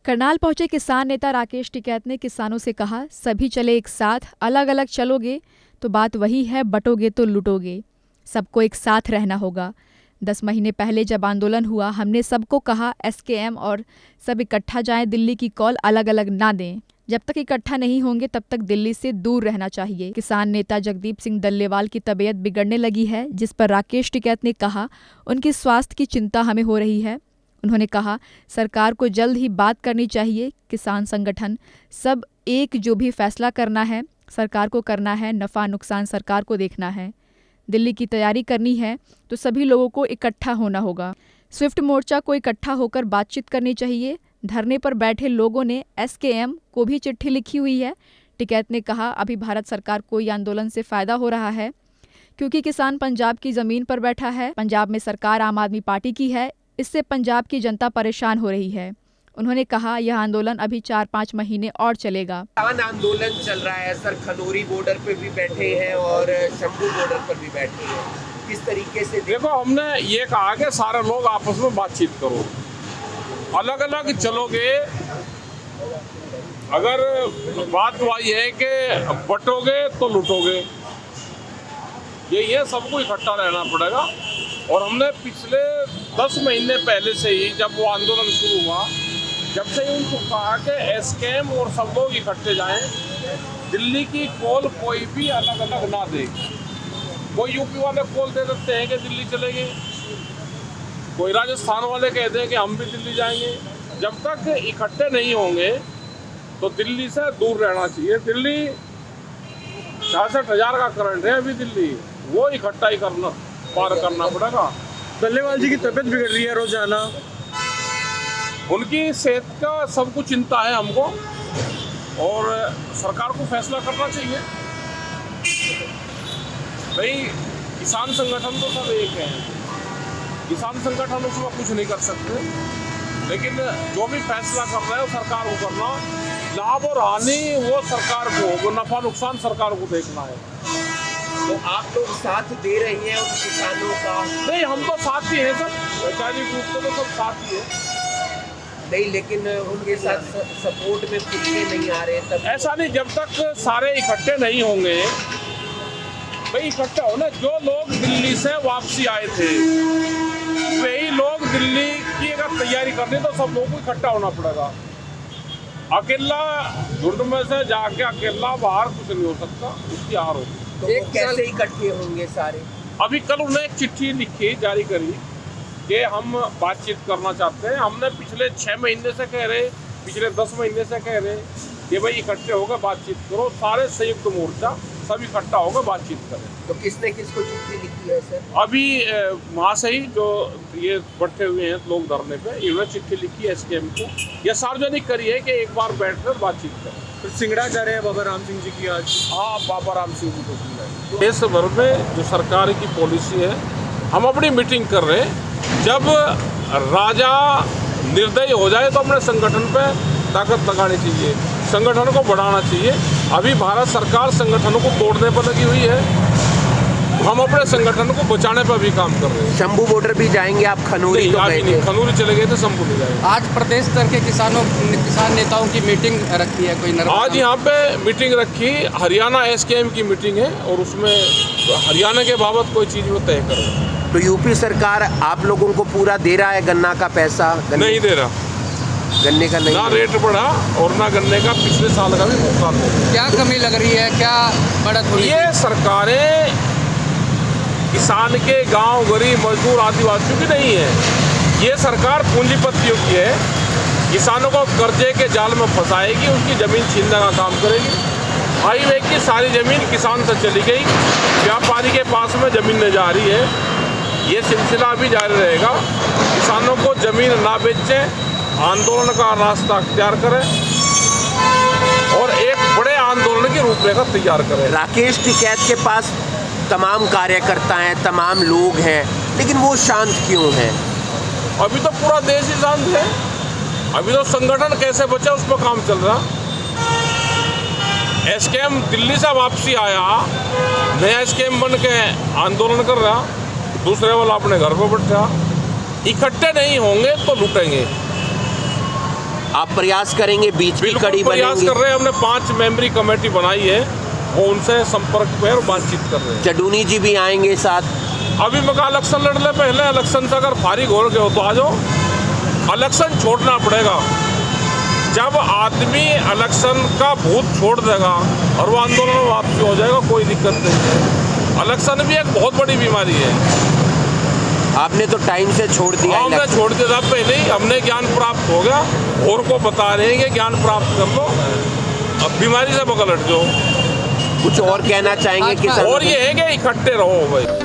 करनाल पहुंचे किसान नेता राकेश टिकैत ने किसानों से कहा, सभी चले एक साथ, अलग अलग चलोगे तो बात वही है, बटोगे तो लूटोगे। सबको एक साथ रहना होगा। 10 महीने पहले जब आंदोलन हुआ, हमने सबको कहा एसकेएम और सब इकट्ठा जाएं, दिल्ली की कॉल अलग अलग ना दें। जब तक इकट्ठा नहीं होंगे तब तक दिल्ली से दूर रहना चाहिए। किसान नेता जगदीप सिंह डल्लेवाल की तबीयत बिगड़ने लगी है, जिस पर राकेश टिकैत ने कहा, उनकी स्वास्थ्य की चिंता हमें हो रही है। उन्होंने कहा, सरकार को जल्द ही बात करनी चाहिए। किसान संगठन सब एक, जो भी फैसला करना है सरकार को करना है, नफ़ा नुकसान सरकार को देखना है। दिल्ली की तैयारी करनी है तो सभी लोगों को इकट्ठा होना होगा। स्विफ्ट मोर्चा को इकट्ठा होकर बातचीत करनी चाहिए। धरने पर बैठे लोगों ने एसकेएम को भी चिट्ठी लिखी हुई है। टिकैत ने कहा, अभी भारत सरकार को ये आंदोलन से फ़ायदा हो रहा है क्योंकि किसान पंजाब की ज़मीन पर बैठा है। पंजाब में सरकार आम आदमी पार्टी की है, इससे पंजाब की जनता परेशान हो रही है। उन्होंने कहा, यह आंदोलन अभी 4-5 महीने और चलेगा। आंदोलन चल रहा है सर, खनौरी बॉर्डर पे भी बैठे हैं और शंभू बॉर्डर पर भी बैठे हैं। किस तरीके से देखो, हमने ये कहा कि सारे लोग आपस में बातचीत करो, अलग अलग चलोगे। अगर बात वही है कि बटोगे तो लूटोगे, ये सबको इकट्ठा रहना पड़ेगा। और हमने पिछले 10 महीने पहले से ही, जब वो आंदोलन शुरू हुआ, जब से ही उनको कहा कि एसकेएम और सब लोग इकट्ठे जाएं, दिल्ली की कॉल कोई भी अलग अलग ना दे। कोई यूपी वाले कॉल दे देते हैं कि दिल्ली चलेंगे, कोई राजस्थान वाले कहते हैं कि हम भी दिल्ली जाएंगे। जब तक इकट्ठे नहीं होंगे तो दिल्ली से दूर रहना चाहिए। दिल्ली 66,000 का करंट है अभी दिल्ली, वो इकट्ठा ही पार करना पड़ेगा। डल्लेवाल जी की तबीयत बिगड़ रही है रोजाना, उनकी सेहत का सब कुछ चिंता है हमको, और सरकार को फैसला करना चाहिए। भाई, किसान संगठन तो सब एक है, किसान संगठन उसमें कुछ नहीं कर सकते, लेकिन जो भी फैसला कर रहे हैं वो सरकार को करना। लाभ और हानि वो सरकार को, वो नफा नुकसान सरकार को देखना है। तो आप लोग साथ दे रही हैं उन किसानों का? नहीं, हम तो साथ ही हैं सर, वैचारिक रूप से तो सब साथ ही है। नहीं, लेकिन उनके साथ सपोर्ट में कुछ नहीं आ रहे तब। ऐसा नहीं, जब तक सारे इकट्ठे नहीं होंगे। भाई, इकट्ठा हो ना, जो लोग दिल्ली से वापसी आए थे वही लोग दिल्ली की अगर तैयारी करनी तो सब लोगों को इकट्ठा होना पड़ेगा। अकेला झुंड में से जाके अकेला बाहर कुछ नहीं हो सकता, उसकी हार होगी। तो वो कैसे इकट्ठे होंगे सारे? अभी कल उन्हें एक चिट्ठी लिखी, जारी करी कि हम बातचीत करना चाहते हैं। हमने पिछले 6 महीने से कह रहे, पिछले 10 महीने से कह रहे कि भाई इकट्ठे होकर बातचीत करो, सारे संयुक्त मोर्चा सब इकट्ठा होकर बातचीत करें। तो किसने किसको चिट्ठी लिखी है सर? अभी वहाँ से ही जो ये बैठे हुए हैं लोग धरने पे, इन्होंने चिट्ठी लिखी है एसकेएम को, यह सार्वजनिक करी है कि एक बार बैठकर बातचीत करें। तो सिंगड़ा जा रहे हैं बाबा राम सिंह जी की आज। हाँ, बाबा राम सिंह जी को सिंगड़ा। देश भर में जो सरकार की पॉलिसी है, हम अपनी मीटिंग कर रहे हैं। जब राजा निर्दयी हो जाए तो अपने संगठन पे ताकत लगानी चाहिए, संगठन को बढ़ाना चाहिए। अभी भारत सरकार संगठनों को तोड़ने पर लगी हुई है, हम अपने संगठन को बचाने पर भी काम कर रहे हैं। शंभू बॉर्डर भी जाएंगे आप? खनौरी तो गए थे। खनौरी चले गए थे, शंभू नहीं जाएंगे। आज प्रदेश स्तर के किसान नेताओं की मीटिंग रखी है कोई? आज यहाँ पे मीटिंग रखी, हरियाणा एसकेएम की मीटिंग है, और उसमें हरियाणा के बाबत कोई चीज़ वो तय कर रहे हैं। तो यूपी सरकार आप लोगों को पूरा दे रहा है गन्ना का पैसा? नहीं दे रहा, गन्ने का नहीं, ना रेट बढ़ा और ना गन्ने का पिछले साल का भी भुगतान नहीं। क्या कमी लग रही है, क्या बढ़त हुई? ये सरकारें किसान के, गांव, गरीब, मजदूर, आदिवासियों की नहीं है। ये सरकार पूंजीपतियों की है। किसानों को कर्जे के जाल में फंसाएगी, उसकी ज़मीन छीनने का काम करेगी। हाईवे की सारी ज़मीन किसान से चली गई, व्यापारी के पास में ज़मीन जा रही है। ये सिलसिला भी जारी रहेगा। किसानों को ज़मीन ना बेचें, आंदोलन का रास्ता अख्तियार करें और एक बड़े आंदोलन की रूपरेखा तैयार करें। राकेश टिकैत के पास तमाम कार्यकर्ता हैं, तमाम लोग हैं, लेकिन वो शांत क्यों हैं? अभी तो पूरा देश ही शांत है। अभी तो संगठन कैसे बचे उस पर काम चल रहा। एसकेएम दिल्ली से वापसी आया, नया एसकेएम बन के आंदोलन कर रहा, दूसरे वाला अपने घर पर बैठा। इकट्ठे नहीं होंगे तो लूटेंगे। आप प्रयास करेंगे, बीच की बिल्कुल कड़ी प्रयास बनेंगे? कर रहे हैं। हमने 5 मेंबरी कमेटी बनाई है और उनसे संपर्क पे और बातचीत कर रहे हैं। चडूनी जी भी आएंगे साथ? अभी मैं कहा इलेक्शन लड़ ले, पहले इलेक्शन से अगर फारिग हो गए हो तो आ जाओ। इलेक्शन छोड़ना पड़ेगा। जब आदमी इलेक्शन का भूत छोड़ देगा और वो आंदोलन में वापसी हो जाएगा, कोई दिक्कत नहीं है। इलेक्शन भी एक बहुत बड़ी बीमारी है। आपने तो टाइम से छोड़ दिया। हमने छोड़ दिया था पहले ही, हमने ज्ञान प्राप्त हो गया और को बता रहे हैं कि ज्ञान प्राप्त कर लो, अब बीमारी से बगल हट जाओ। कुछ और कहना चाहेंगे किसान? और ये है कि इकट्ठे रहो भाई।